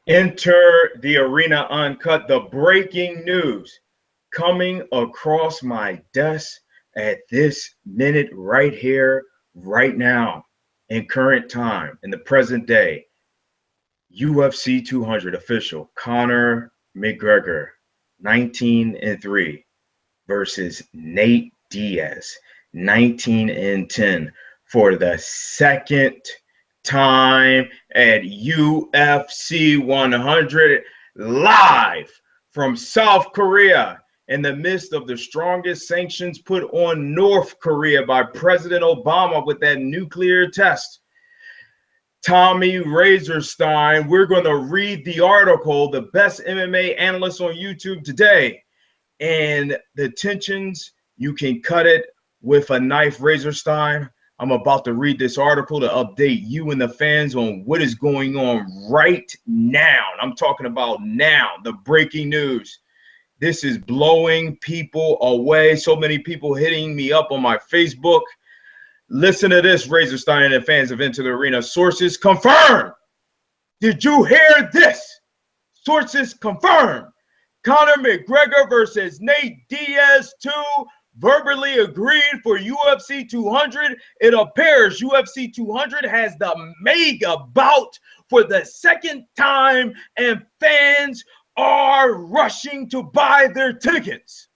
Enter the arena uncut, the breaking news coming across my desk at this minute right here, right now, in current time, in the present day. UFC 200 official Conor McGregor, 19-3, versus Nate Diaz, 19-10, for the second time at UFC 100, live from South Korea in the midst of the strongest sanctions put on North Korea by President Obama with that nuclear test. Tommy Razorstein, we're going to read the article, the best MMA analyst on YouTube today. And the tensions, you can cut it with a knife, Razorstein. I'm about to read this article to update you and the fans on what is going on right now. I'm talking about now, the breaking news. This is blowing people away. So many people hitting me up on my Facebook. Listen to this, Razorstein and the fans of Into the Arena. Sources confirm. Did you hear this? Sources confirm. Conor McGregor versus Nate Diaz 2 verbally agreed for UFC 200. It appears UFC 200 has the mega bout for the second time, and fans are rushing to buy their tickets.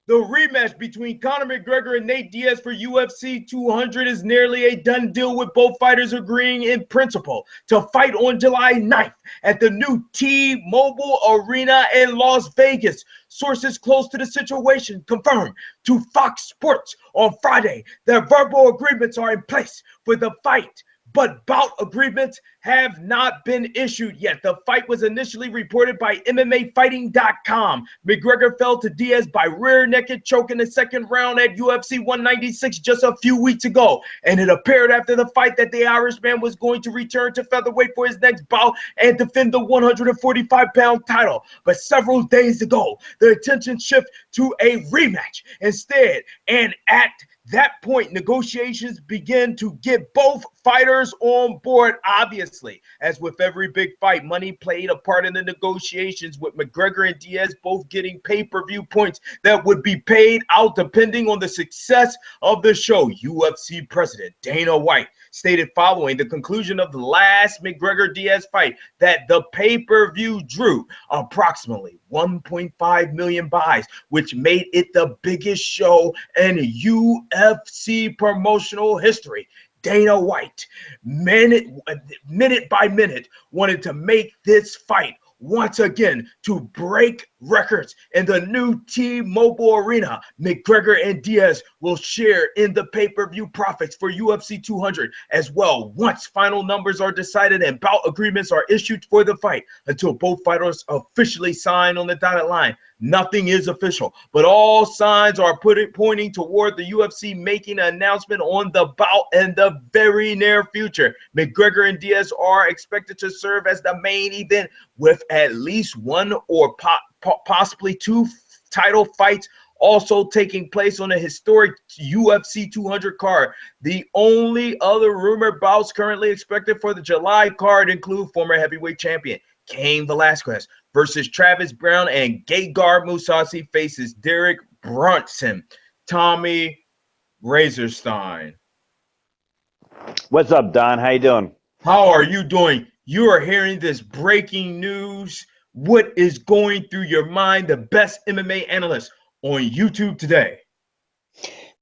The rematch between Conor McGregor and Nate Diaz for UFC 200 is nearly a done deal, with both fighters agreeing in principle to fight on July 9th at the new T-Mobile Arena in Las Vegas. Sources close to the situation confirmed to Fox Sports on Friday that verbal agreements are in place for the fight, but bout agreements have not been issued yet. The fight was initially reported by MMAfighting.com. McGregor fell to Diaz by rear naked choke in the second round at UFC 196 just a few weeks ago, and it appeared after the fight that the Irishman was going to return to featherweight for his next bout and defend the 145-pound title. But several days ago, the attention shifted to a rematch instead, and at that point, negotiations begin to get both fighters on board. Obviously, as with every big fight, money played a part in the negotiations, with McGregor and Diaz both getting pay-per-view points that would be paid out depending on the success of the show. UFC president Dana White stated following the conclusion of the last McGregor-Diaz fight that the pay-per-view drew approximately 1.5 million buys, which made it the biggest show in UFC promotional history. Dana White, minute by minute, wanted to make this fight once again to break records in the new T-Mobile Arena. McGregor and Diaz will share in the pay-per-view profits for UFC 200 as well, once final numbers are decided and bout agreements are issued for the fight. Until both fighters officially sign on the dotted line, nothing is official, but all signs are pointing toward the UFC making an announcement on the bout in the very near future. McGregor and Diaz are expected to serve as the main event, with at least one or possibly two title fights also taking place on a historic UFC 200 card. The only other rumored bouts currently expected for the July card include former heavyweight champion Cain Velasquez versus Travis Brown, and Gegard Mousasi faces Derek Brunson. Tommy Razorstein. What's up, Don? How you doing? How are you doing? You are hearing this breaking news. What is going through your mind? The best MMA analyst on YouTube today.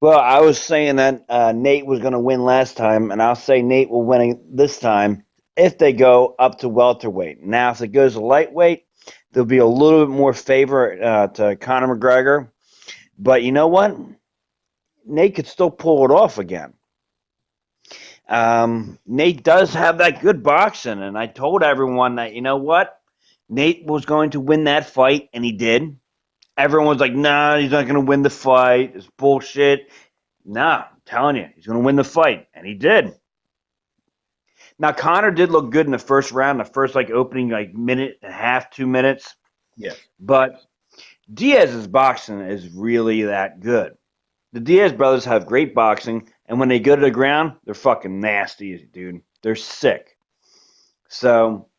Well, I was saying that Nate was going to win last time, and I'll say Nate will win this time if they go up to welterweight. Now, if it goes to lightweight, there'll be a little bit more favor to Conor McGregor. But you know what? Nate could still pull it off again. Nate does have that good boxing, and I told everyone that, you know what? Nate was going to win that fight, and he did. Everyone was like, nah, he's not going to win the fight. It's bullshit. Nah, I'm telling you, he's going to win the fight, and he did. Now, Conor did look good in the first round, the first opening minute and a half, 2 minutes. Yeah. But Diaz's boxing is really that good. The Diaz brothers have great boxing, and when they go to the ground, they're fucking nasty, dude. They're sick. So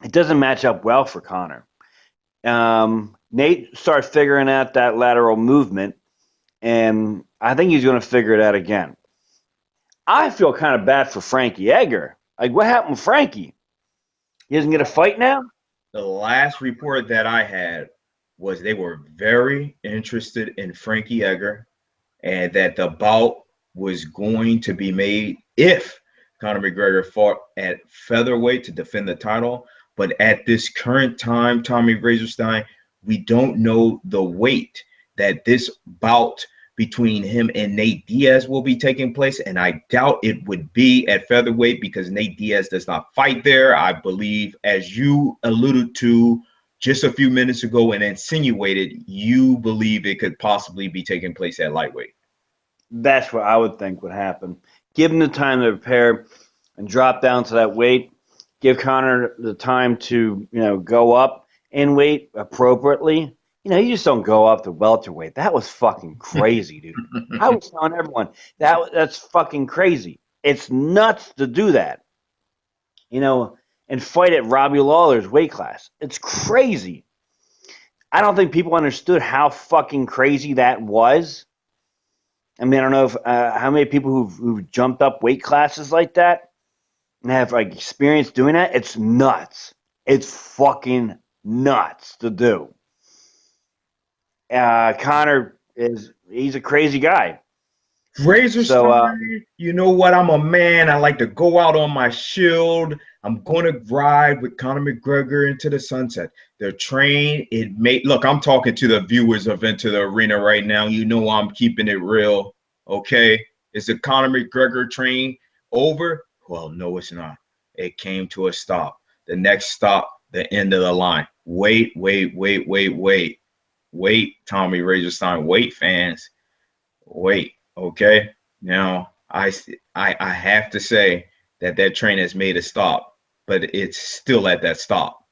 it doesn't match up well for Conor. Nate started figuring out that lateral movement, and I think he's going to figure it out again. I feel kind of bad for Frankie Edgar. Like, what happened with Frankie? He doesn't get a fight now? The last report that I had was they were very interested in Frankie Edgar and that the bout was going to be made if Conor McGregor fought at featherweight to defend the title. But at this current time, Tommy Razorstein, we don't know the weight that this bout between him and Nate Diaz will be taking place. And I doubt it would be at featherweight because Nate Diaz does not fight there. I believe, as you alluded to just a few minutes ago and insinuated, you believe it could possibly be taking place at lightweight. That's what I would think would happen. Give him the time to prepare and drop down to that weight. Give Conor the time to, go up in weight appropriately. You just don't go up to welterweight. That was fucking crazy, dude. I was telling everyone that's fucking crazy. It's nuts to do that. And fight at Robbie Lawler's weight class. It's crazy. I don't think people understood how fucking crazy that was. I mean, I don't know if how many people who've jumped up weight classes like that and have like experience doing that. It's nuts. It's fucking nuts to do. Conor he's a crazy guy. Razor Stein, you know what? I'm a man. I like to go out on my shield. I'm going to ride with Conor McGregor into the sunset. They're trained. Look, I'm talking to the viewers of Into the Arena right now. You know I'm keeping it real. Okay. Is the Conor McGregor train over? Well, no, it's not. It came to a stop. The next stop, the end of the line. Wait, Tommy Razorstein. Wait, fans. Wait. Okay. Now I have to say that train has made a stop, but it's still at that stop.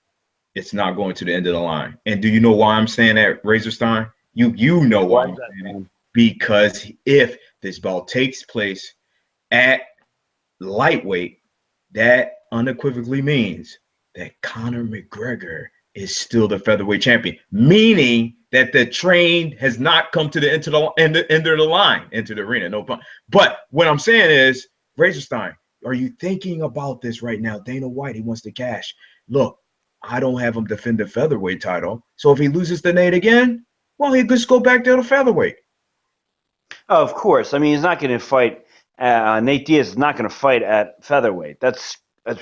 It's not going to the end of the line. And do you know why I'm saying that, Razorstein? You know why I'm saying it. Because if this bout takes place at lightweight, that unequivocally means that Conor McGregor is still the featherweight champion, meaning that the train has not come to the end of the line, into the arena. No, but what I'm saying is, Razorstein, are you thinking about this right now? Dana White, he wants to cash. Look, I don't have him defend the featherweight title. So if he loses to Nate again, well, he could just go back to the featherweight. Oh, of course. I mean, he's not going to fight. Nate Diaz is not going to fight at featherweight. That's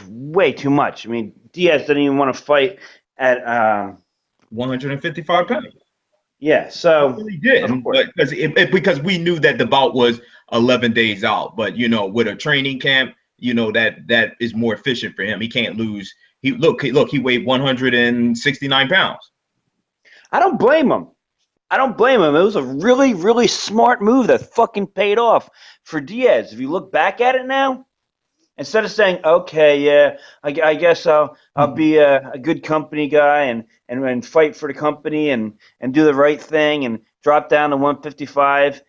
way too much. I mean, Diaz didn't even want to fight at 155 pounds. Yeah, so he didn't, but because we knew that the bout was 11 days out. But with a training camp, that is more efficient for him. He can't lose. He weighed 169 pounds. I don't blame him. It was a really, really smart move that fucking paid off for Diaz. If you look back at it now, instead of saying, okay, yeah, I guess I'll be a good company guy and fight for the company and do the right thing and drop down to 155.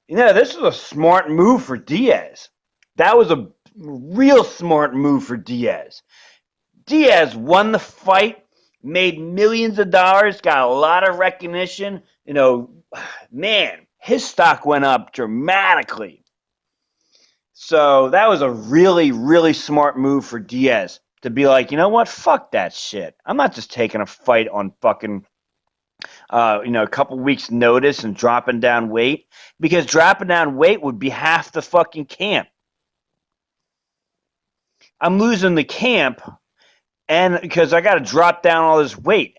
This was a smart move for Diaz. That was a real smart move for Diaz. Diaz won the fight, made millions of dollars, got a lot of recognition. Man, his stock went up dramatically. So that was a really, really smart move for Diaz to be like, you know what? Fuck that shit. I'm not just taking a fight on fucking, a couple weeks' notice and dropping down weight, because dropping down weight would be half the fucking camp. I'm losing the camp, and because I got to drop down all this weight.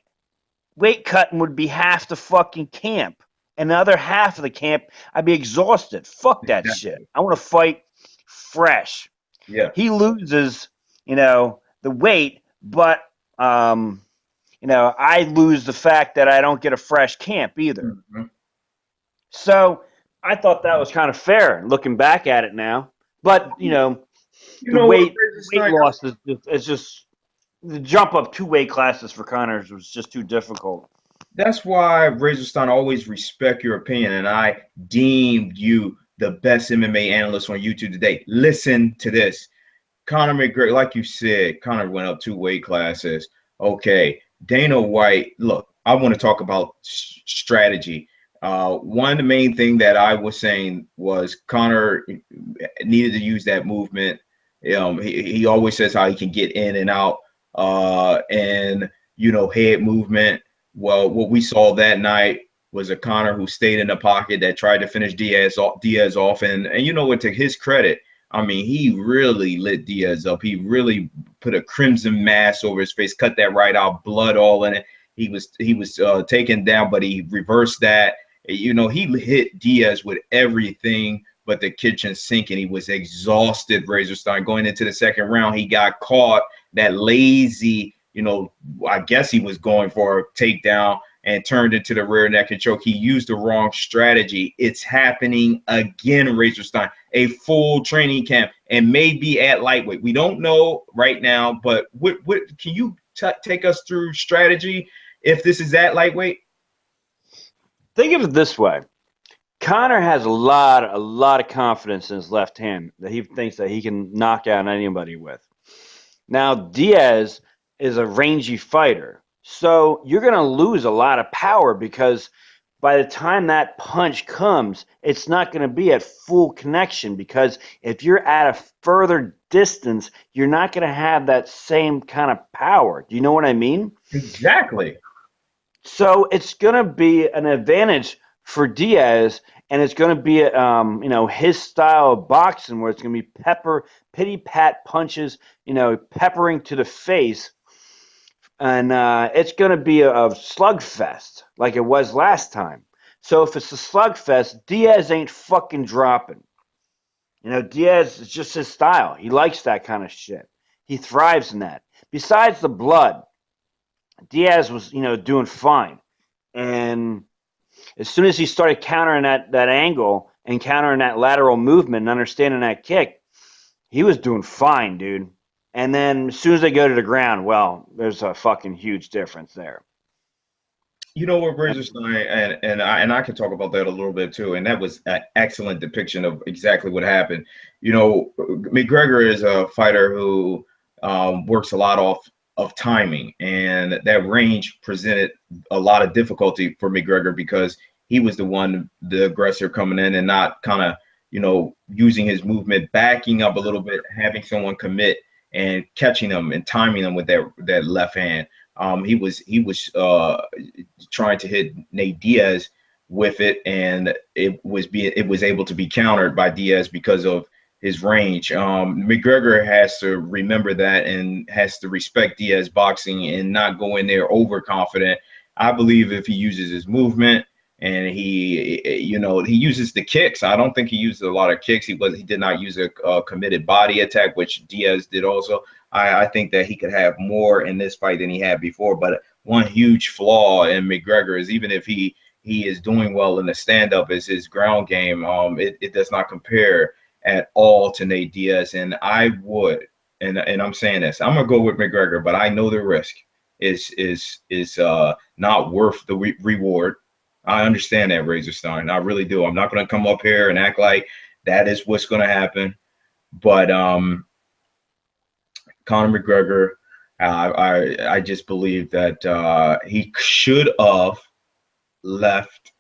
Weight cutting would be half the fucking camp. And the other half of the camp, I'd be exhausted. Fuck that shit. I want to fight fresh. Yeah. He loses, the weight, but I lose the fact that I don't get a fresh camp either. Mm-hmm. So I thought that was kind of fair looking back at it now. But the weight loss is just the jump up 2 weight classes for Conor was just too difficult. That's why, Razorstein, always respect your opinion, and I deemed you the best MMA analyst on YouTube today. Listen to this. Conor McGregor, like you said, Conor went up 2 weight classes. Okay, Dana White. Look, I want to talk about strategy. One of the main thing that I was saying was Conor needed to use that movement. He always says how he can get in and out, and head movement. Well, what we saw that night was a Conor who stayed in the pocket that tried to finish Diaz off, and what, to his credit, I mean, he really lit Diaz up. He really put a crimson mask over his face, cut that right out, blood all in it. He was taken down, but he reversed that. He hit Diaz with everything but the kitchen sink, and he was exhausted. Razorstein going into the second round, he got caught that lazy. I guess he was going for a takedown and turned into the rear neck and choke. He used the wrong strategy. It's happening again, Razorstein. A full training camp, and maybe at lightweight. We don't know right now, but what can you take us through strategy if this is at lightweight? Think of it this way. Conor has a lot of confidence in his left hand that he thinks that he can knock out anybody with. Now, Diaz is a rangy fighter, so you're going to lose a lot of power because by the time that punch comes, it's not going to be at full connection, because if you're at a further distance, you're not going to have that same kind of power. Do you know what I mean? Exactly. So it's going to be an advantage for Diaz, and it's going to be his style of boxing, where it's going to be pity pat punches, peppering to the face, and it's going to be a slugfest like it was last time. So if it's a slugfest, Diaz ain't fucking dropping. Diaz is just his style. He likes that kind of shit. He thrives in that. Besides the blood, Diaz was, doing fine. And as soon as he started countering that angle and countering that lateral movement and understanding that kick, he was doing fine, dude. And then as soon as they go to the ground, well, there's a fucking huge difference there. You know what, Razorstein, and I can talk about that a little bit too. And that was an excellent depiction of exactly what happened. McGregor is a fighter who works a lot off of timing, and that range presented a lot of difficulty for McGregor because he was the aggressor coming in and not kind of, using his movement, backing up a little bit, having someone commit and catching them and timing them with that left hand. He was trying to hit Nate Diaz with it, and it was able to be countered by Diaz because of his range. McGregor has to remember that and has to respect Diaz boxing and not go in there overconfident. I believe if he uses his movement and he uses the kicks. I don't think he used a lot of kicks. He did not use a committed body attack, which Diaz did also. I think that he could have more in this fight than he had before. But one huge flaw in McGregor is, even if he is doing well in the stand-up, is his ground game. It does not compare at all to Nate Diaz. And I would, and I'm saying this, I'm gonna go with McGregor, but I know the risk is not worth the reward. I understand that, Razorstein. I really do. I'm not going to come up here and act like that is what's going to happen. But Conor McGregor, I just believe that he should have left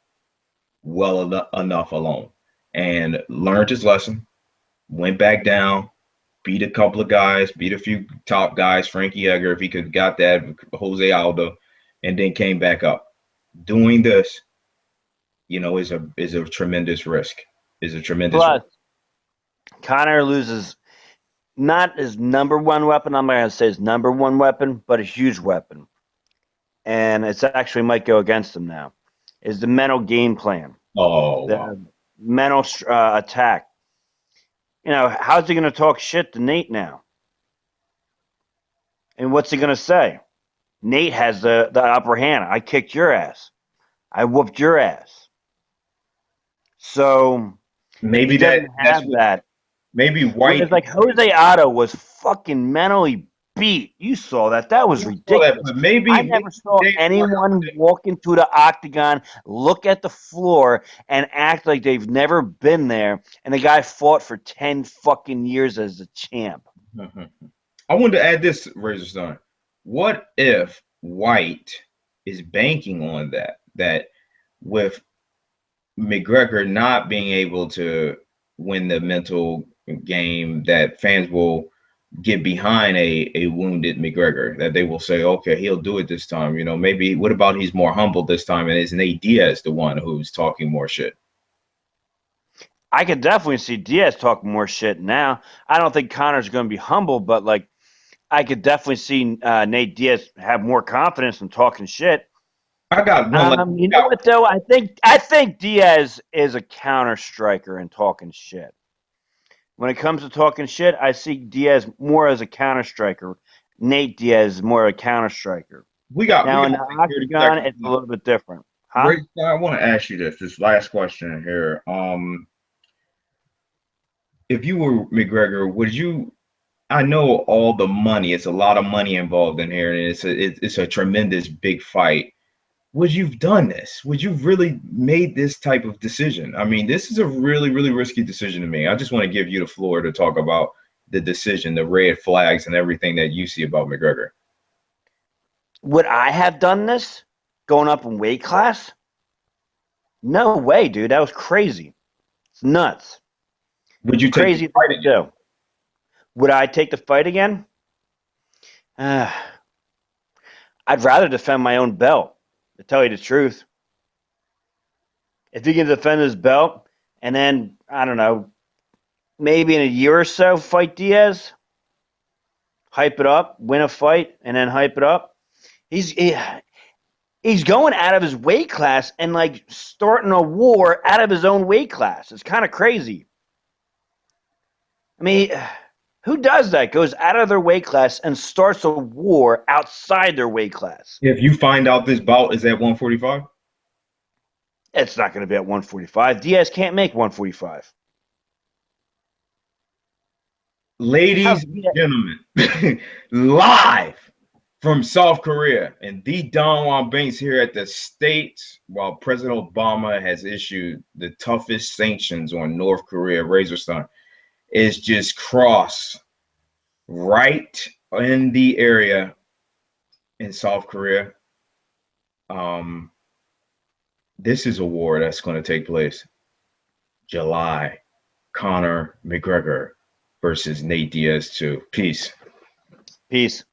well enough alone and learned his lesson, went back down, beat a couple of guys, beat a few top guys, Frankie Edgar, if he could have got that, Jose Aldo, and then came back up. Doing this, is a tremendous risk. Is a tremendous risk. Conor loses not his number one weapon. I'm not going to say his number one weapon, but a huge weapon, and it's actually might go against him now. Is the mental game plan? Oh, wow. Mental attack. How's he going to talk shit to Nate now? And what's he going to say? Nate has the upper hand. I kicked your ass. I whooped your ass. So maybe he doesn't have that. Maybe White. It's like Jose Aldo was fucking mentally beat. You saw that. That was ridiculous. But maybe I never saw anyone walk into the octagon, look at the floor, and act like they've never been there. And the guy fought for 10 fucking years as a champ. Mhm. I wanted to add this, Razor Son. What if White is banking on that with McGregor not being able to win the mental game, that fans will get behind a wounded McGregor, that they will say, okay, he'll do it this time. You know, maybe what about he's more humble this time and is Nate Diaz the one who's talking more shit? I could definitely see Diaz talking more shit now. I don't think Conor's going to be humble, but like I could definitely see Nate Diaz have more confidence in talking shit. I got one like You know what though? I think Diaz is a counter striker in talking shit. When it comes to talking shit, I see Diaz more as a counter striker. Nate Diaz is more of a counter striker. we Now got in the like 30 octagon, seconds it's a left. little bit different, huh? Ray, I want to ask you this last question here. If you were McGregor, would you? I know all the money. It's a lot of money involved in here, and it's a tremendous big fight. Would you've done this? Would you really made this type of decision? I mean, this is a really risky decision to me. I just want to give you the floor to talk about the decision, the red flags, and everything that you see about McGregor. Would I have done this going up in weight class? No way, dude. That was crazy. It's nuts. Would It's a you take the crazy thing fight to again? do. Would I take the fight again? Uh, I'd rather defend my own belt, to tell you the truth. If he can defend his belt and then, I don't know, maybe in a year or so fight Diaz, hype it up, win a fight, and then hype it up. He's he, he's going out of his weight class and like starting a war out of his own weight class. It's kind of crazy. I mean, who does that? Goes out of their weight class and starts a war outside their weight class. If you find out this bout is at 145, It's not going to be at 145. Diaz can't make 145. How's ladies and Diaz? gentlemen, live from South Korea and the Don Juan Banks here at the States, while President Obama has issued the toughest sanctions on North Korea, Razor Sun is just cross right in the area in South Korea. Um, this is a war that's going to take place July. Conor McGregor versus Nate Diaz 2. Peace. Peace.